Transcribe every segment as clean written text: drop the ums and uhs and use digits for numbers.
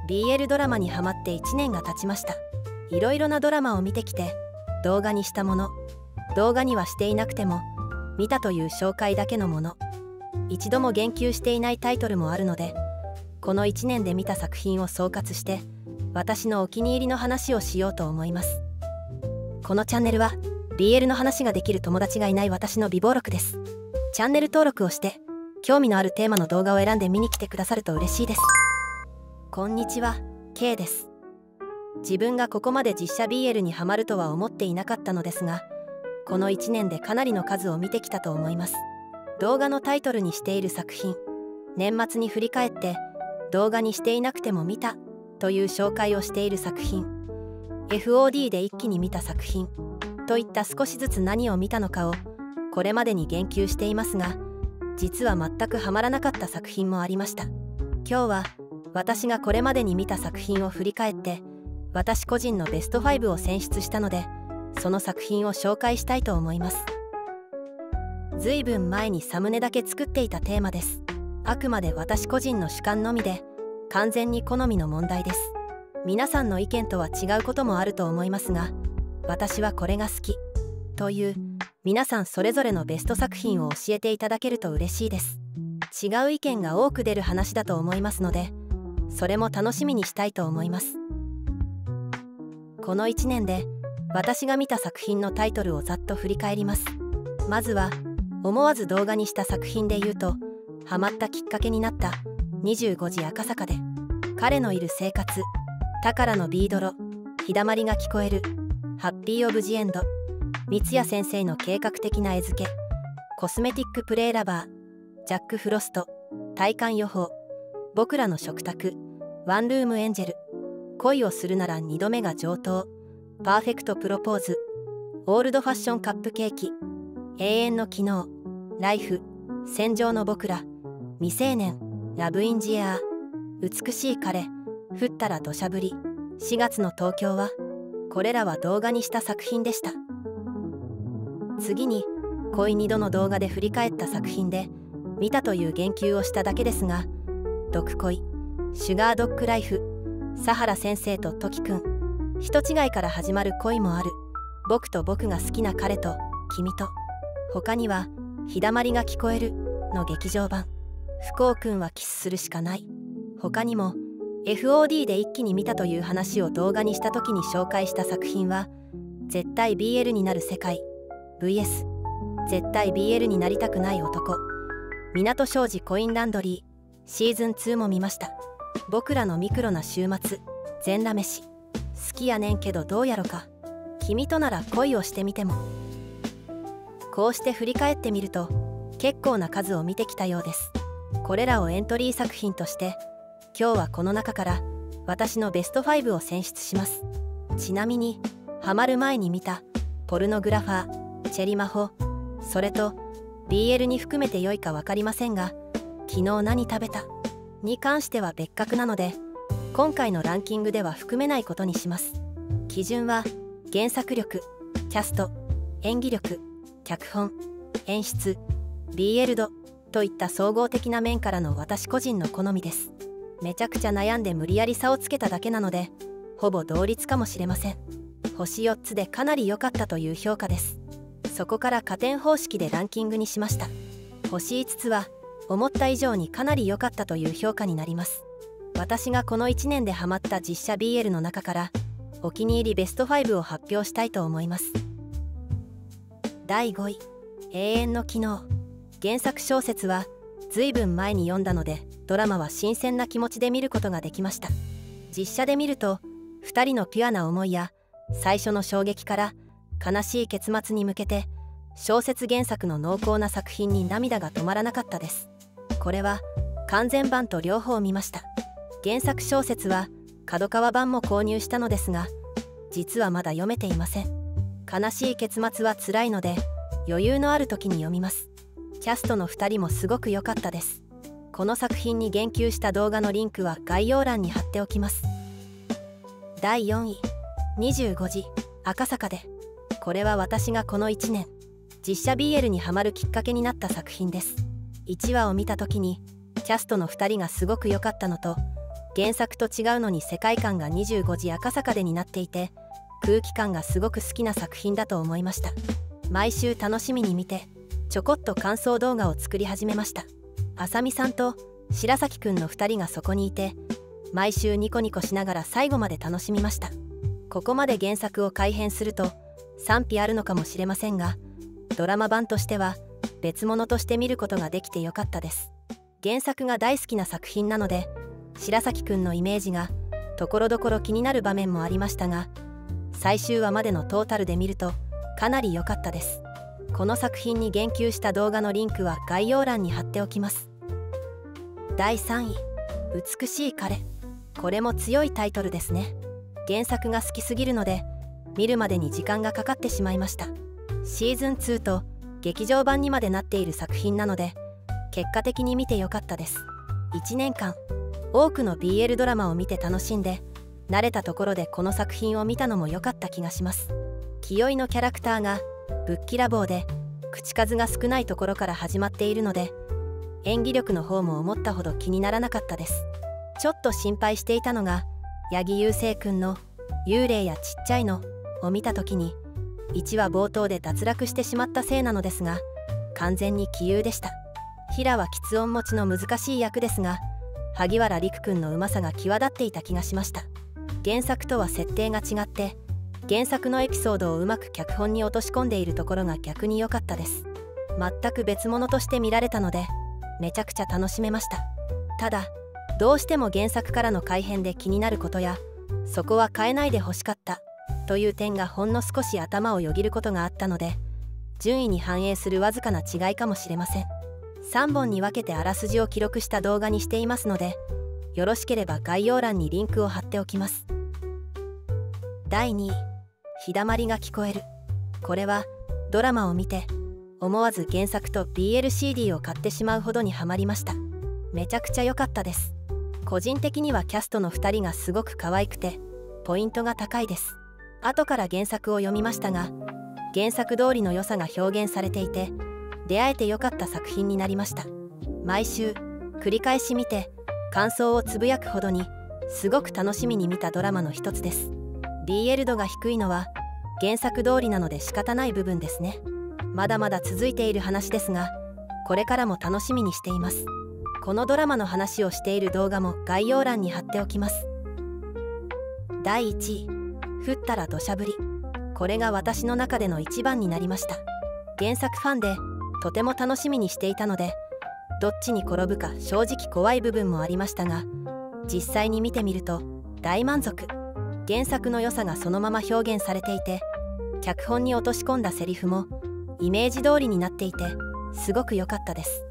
BL ドラマにハマって1年が経ちました。いろいろなドラマを見てきて、動画にしたもの、動画にはしていなくても見たという紹介だけのもの、一度も言及していないタイトルもあるので、この1年で見た作品を総括して私のお気に入りの話をしようと思います。このチャンネルは BL の話ができる友達がいない私の備忘録です。チャンネル登録をして興味のあるテーマの動画を選んで見に来てくださると嬉しいです。こんにちは、K です。自分がここまで実写 BL にハマるとは思っていなかったのですが、この1年でかなりの数を見てきたと思います。動画のタイトルにしている作品、年末に振り返って動画にしていなくても見たという紹介をしている作品、 FOD で一気に見た作品といった少しずつ何を見たのかをこれまでに言及していますが、実は全くハマらなかった作品もありました。今日は私がこれまでに見た作品を振り返って私個人のベスト5を選出したので、その作品を紹介したいと思います。ずいぶん前にサムネだけ作っていたテーマです。あくまで私個人の主観のみで完全に好みの問題です。皆さんの意見とは違うこともあると思いますが、私はこれが好きという皆さんそれぞれのベスト作品を教えていただけると嬉しいです。違う意見が多く出る話だと思いますので、それも楽しみにしたいと思います。この1年で私が見た作品のタイトルをざっと振り返ります。まずは思わず動画にした作品で言うと、ハマったきっかけになった25時赤坂で、彼のいる生活、宝のビードロ、日だまりが聞こえる、ハッピーオブジエンド、三谷先生の計画的な絵付け、コスメティックプレイラバー、ジャック・フロスト、体感予報、僕らの食卓、ワンルームエンジェル、恋をするなら2度目が上等、パーフェクトプロポーズ、オールドファッションカップケーキ、永遠の昨日、ライフ、戦場の僕ら、未成年、ラブインジエアー、美しい彼、降ったら土砂降り、4月の東京は、これらは動画にした作品でした。次に恋2度の動画で振り返った作品で見たという言及をしただけですが、毒恋、シュガードッグライフ、佐原先生と時くん、人違いから始まる恋もある、僕と僕が好きな彼と君と、他には日だまりが聞こえるの劇場版、不幸くんはキスするしかない、他にも FOD で一気に見たという話を動画にした時に紹介した作品は、絶対 BL になる世界 VS 絶対 BL になりたくない男、港庄司コインランドリーシーズン2も見ました。僕らのミクロな週末、全裸飯、好きやねんけどどうやろか、君となら恋をしてみても。こうして振り返ってみると結構な数を見てきたようです。これらをエントリー作品として今日はこの中から私のベスト5を選出します。ちなみにハマる前に見たポルノグラファー、チェリマホ、それと BL に含めて良いか分かりませんが、昨日何食べたに関しては別格なので今回のランキングでは含めないことにします。基準は原作力、キャスト、演技力、脚本、演出、BL 度といった総合的な面からの私個人の好みです。めちゃくちゃ悩んで無理やり差をつけただけなのでほぼ同率かもしれません。星4つでかなり良かったという評価です。そこから加点方式でランキングにしました。星5つは思った以上にかなり良かったという評価になります。私がこの1年でハマった実写 BL の中からお気に入りベスト5を発表したいと思います。第5位、永遠の昨日。原作小説はずいぶん前に読んだのでドラマは新鮮な気持ちで見ることができました。実写で見ると2人のピュアな思いや最初の衝撃から悲しい結末に向けて小説原作の濃厚な作品に涙が止まらなかったです。これは完全版と両方見ました。原作小説は角川版も購入したのですが、実はまだ読めていません。悲しい結末は辛いので余裕のある時に読みます。キャストの2人もすごく良かったです。この作品に言及した動画のリンクは概要欄に貼っておきます。第4位、25時赤坂で。これは私がこの1年実写 BL にハマるきっかけになった作品です。1話を見た時にキャストの2人がすごく良かったのと、原作と違うのに世界観が25時赤坂でになっていて、空気感がすごく好きな作品だと思いました。毎週楽しみに見て、ちょこっと感想動画を作り始めました。あさみさんと白崎くんの2人がそこにいて、毎週ニコニコしながら最後まで楽しみました。ここまで原作を改編すると賛否あるのかもしれませんが、ドラマ版としては別物として見ることができてよかったです。原作が大好きな作品なので、白崎くんのイメージがところどころ気になる場面もありましたが、最終話までのトータルで見るとかなり良かったです。この作品に言及した動画のリンクは概要欄に貼っておきます。第3位、美しい彼。これも強いタイトルですね。原作が好きすぎるので見るまでに時間がかかってしまいました。シーズン2と劇場版にまでなっている作品なので、結果的に見てよかったです。1年間多くの BL ドラマを見て楽しんで、慣れたところでこの作品を見たのも良かった気がします。清居のキャラクターがぶっきらぼうで口数が少ないところから始まっているので、演技力の方も思ったほど気にならなかったです。ちょっと心配していたのが、八木勇征くんの幽霊やちっちゃいのを見た時に1話冒頭で脱落してしまったせいなのですが、完全に杞憂でした。平は喫音持ちの難しい役ですが、萩原陸くんのうまさが際立っていた気がしました。原作とは設定が違って、原作のエピソードをうまく脚本に落とし込んでいるところが逆に良かったです。全く別物として見られたのでめちゃくちゃ楽しめました。ただどうしても原作からの改編で気になることや、そこは変えないでほしかったという点がほんの少し頭をよぎることがあったので、順位に反映するわずかな違いかもしれません。3本に分けてあらすじを記録した動画にしていますので、よろしければ概要欄にリンクを貼っておきます。第2位、日だまりが聞こえる。これはドラマを見て思わず原作と BLCD を買ってしまうほどにハマりました。めちゃくちゃ良かったです。個人的にはキャストの2人がすごく可愛くてポイントが高いです。後から原作を読みましたが、原作通りの良さが表現されていて、出会えて良かった作品になりました。毎週繰り返し見て感想をつぶやくほどにすごく楽しみに見たドラマの一つです。 BL 度が低いのは原作通りなので仕方ない部分ですね。まだまだ続いている話ですが、これからも楽しみにしています。このドラマの話をしている動画も概要欄に貼っておきます。第1位、降ったら土砂降り。これが私の中での一番になりました。原作ファンでとても楽しみにしていたので、どっちに転ぶか正直怖い部分もありましたが、実際に見てみると大満足。原作の良さがそのまま表現されていて、脚本に落とし込んだセリフもイメージ通りになっていてすごく良かったです。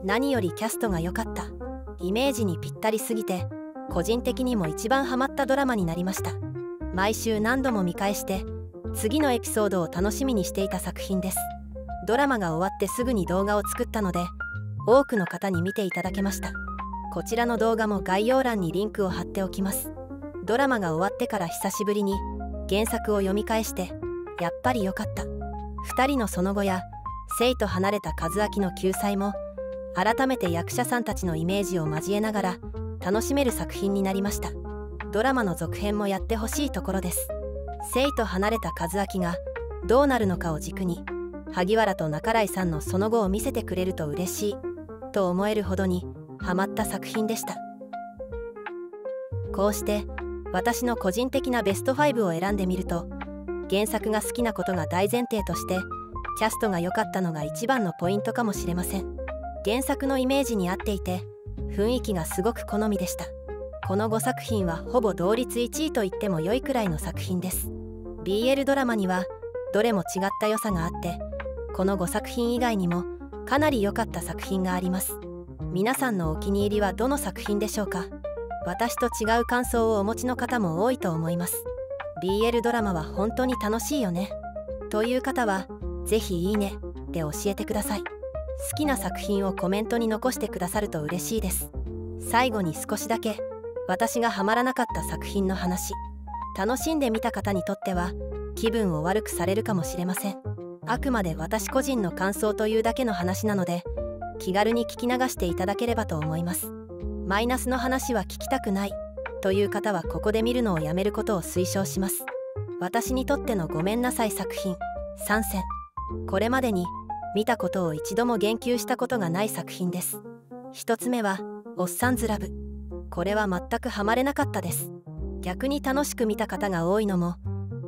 何よりキャストが良かった。イメージにぴったりすぎて個人的にも一番ハマったドラマになりました。毎週何度も見返して次のエピソードを楽しみにしていた作品です。ドラマが終わってすぐに動画を作ったので多くの方に見ていただけました。こちらの動画も概要欄にリンクを貼っておきます。ドラマが終わってから久しぶりに原作を読み返してやっぱり良かった。2人のその後や生と離れた和明の救済も改めて役者さんたちのイメージを交えながら楽しめる作品になりました。ドラマの続編もやってほしいところです。生と離れた和明がどうなるのかを軸に萩原と半井さんのその後を見せてくれると嬉しいと思えるほどにハマった作品でした。こうして私の個人的なベスト5を選んでみると、原作が好きなことが大前提としてキャストが良かったのが一番のポイントかもしれません。原作のイメージに合っていて雰囲気がすごく好みでした。この5作品はほぼ同率1位と言っても良いくらいの作品です。 BL ドラマにはどれも違った良さがあって、この5作品以外にもかなり良かった作品があります。皆さんのお気に入りはどの作品でしょうか？私と違う感想をお持ちの方も多いと思います。 BL ドラマは本当に楽しいよねという方はぜひいいねで教えてください。好きな作品をコメントに残してくださると嬉しいです。最後に少しだけ私がハマらなかった作品の話。楽しんでみた方にとっては気分を悪くされるかもしれません。あくまで私個人の感想というだけの話なので、気軽に聞き流していただければと思います。マイナスの話は聞きたくないという方はここで見るのをやめることを推奨します。私にとってのごめんなさい作品3選。これまでに見たことを一度も言及したことがない作品です。1つ目はおっさんずラブ。これは全くハマれなかったです。逆に楽しく見た方が多いのも、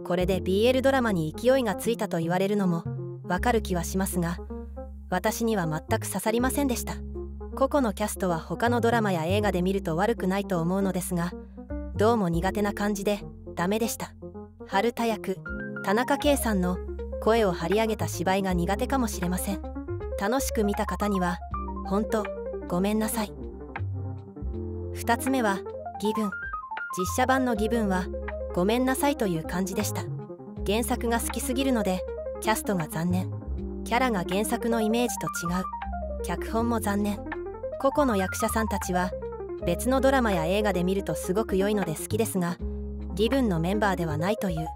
これで BL ドラマに勢いがついたと言われるのもわかる気はしますが、私には全く刺さりませんでした。個々のキャストは他のドラマや映画で見ると悪くないと思うのですが、どうも苦手な感じでダメでした。春田役田中圭さんの声を張り上げた芝居が苦手かもしれません。楽しく見た方には本当ごめんなさい。2つ目は義文。実写版の義文はごめんなさいという感じでした。原作が好きすぎるのでキャストが残念、キャラが原作のイメージと違う、脚本も残念。個々の役者さんたちは別のドラマや映画で見るとすごく良いので好きですが、義文のメンバーではないという、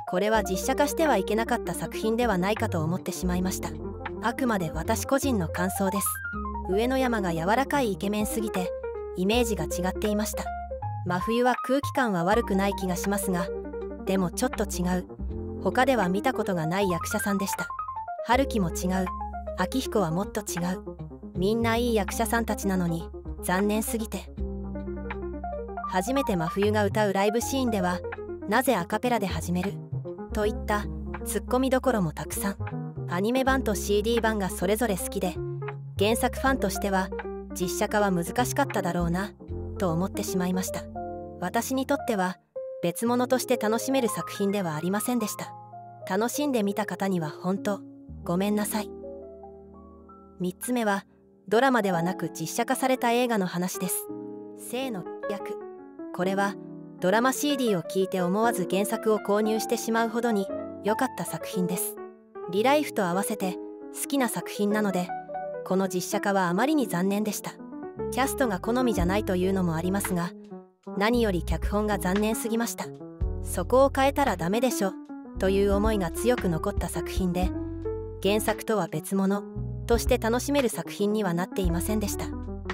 これは実写化してはいけなかった作品ではないかと思ってしまいました。あくまで私個人の感想です。上野山が柔らかいイケメンすぎてイメージが違っていました。真冬は空気感は悪くない気がしますが、でもちょっと違う、他では見たことがない役者さんでした。春樹も違う、明彦はもっと違う、みんないい役者さんたちなのに残念すぎて。初めて真冬が歌うライブシーンではなぜアカペラで始めるといったツッコミどころもたくさん。アニメ版と CD 版がそれぞれ好きで、原作ファンとしては実写化は難しかっただろうなと思ってしまいました。私にとっては別物として楽しめる作品ではありませんでした。楽しんで見た方には本当ごめんなさい。3つ目はドラマではなく実写化された映画の話です。生の役。これはドラマ CD を聞いて思わず原作を購入してしまうほどに良かった作品です。リライフと合わせて好きな作品なので、この実写化はあまりに残念でした。キャストが好みじゃないというのもありますが、何より脚本が残念すぎました。そこを変えたらダメでしょという思いが強く残った作品で、原作とは別物として楽しめる作品にはなっていませんでした。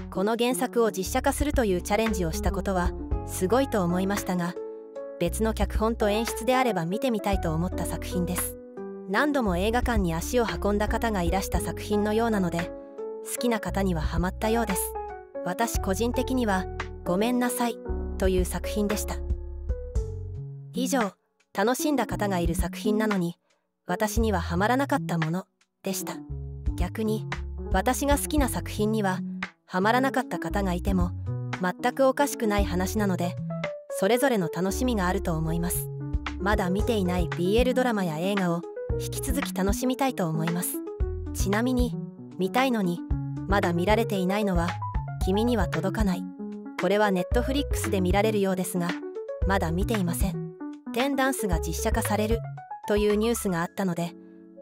この原作を実写化するというチャレンジをしたことはすごいと思いましたが、別の脚本と演出であれば見てみたいと思った作品です。何度も映画館に足を運んだ方がいらした作品のようなので、好きな方にはハマったようです。私個人的にはごめんなさいという作品でした。以上、楽しんだ方がいる作品なのに私にはハマらなかったものでした。逆に私が好きな作品にはハマらなかった方がいても全くおかしくない話なので、それぞれの楽しみがあると思います。まだ見ていない BL ドラマや映画を引き続き楽しみたいと思います。ちなみに見たいのにまだ見られていないのは君には届かない。これはネットフリックスで見られるようですが、まだ見ていません。テンダンスが実写化されるというニュースがあったので、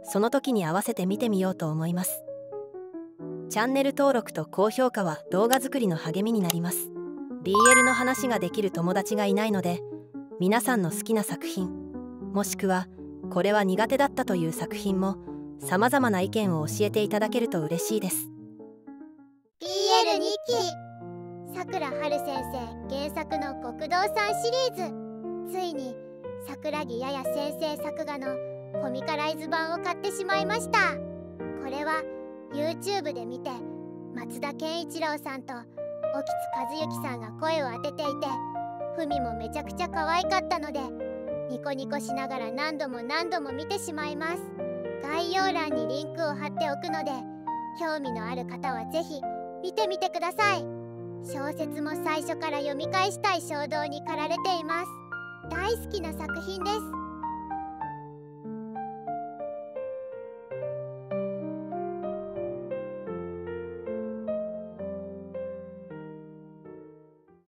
その時に合わせて見てみようと思います。チャンネル登録と高評価は動画作りの励みになります。BL の話ができる友達がいないので、皆さんの好きな作品、もしくはこれは苦手だったという作品も様々な意見を教えていただけると嬉しいです。 BL 日記、さくらはる先生原作の極道さんシリーズ、ついに桜木やや先生作画のコミカライズ版を買ってしまいました。これは YouTube で見て松田健一郎さんと興津和幸さんが声を当てていて、ふみもめちゃくちゃ可愛かったのでニコニコしながら何度も見てしまいます。概要欄にリンクを貼っておくので、興味のある方はぜひ見てみてください。小説も最初から読み返したい衝動に駆られています。大好きな作品です。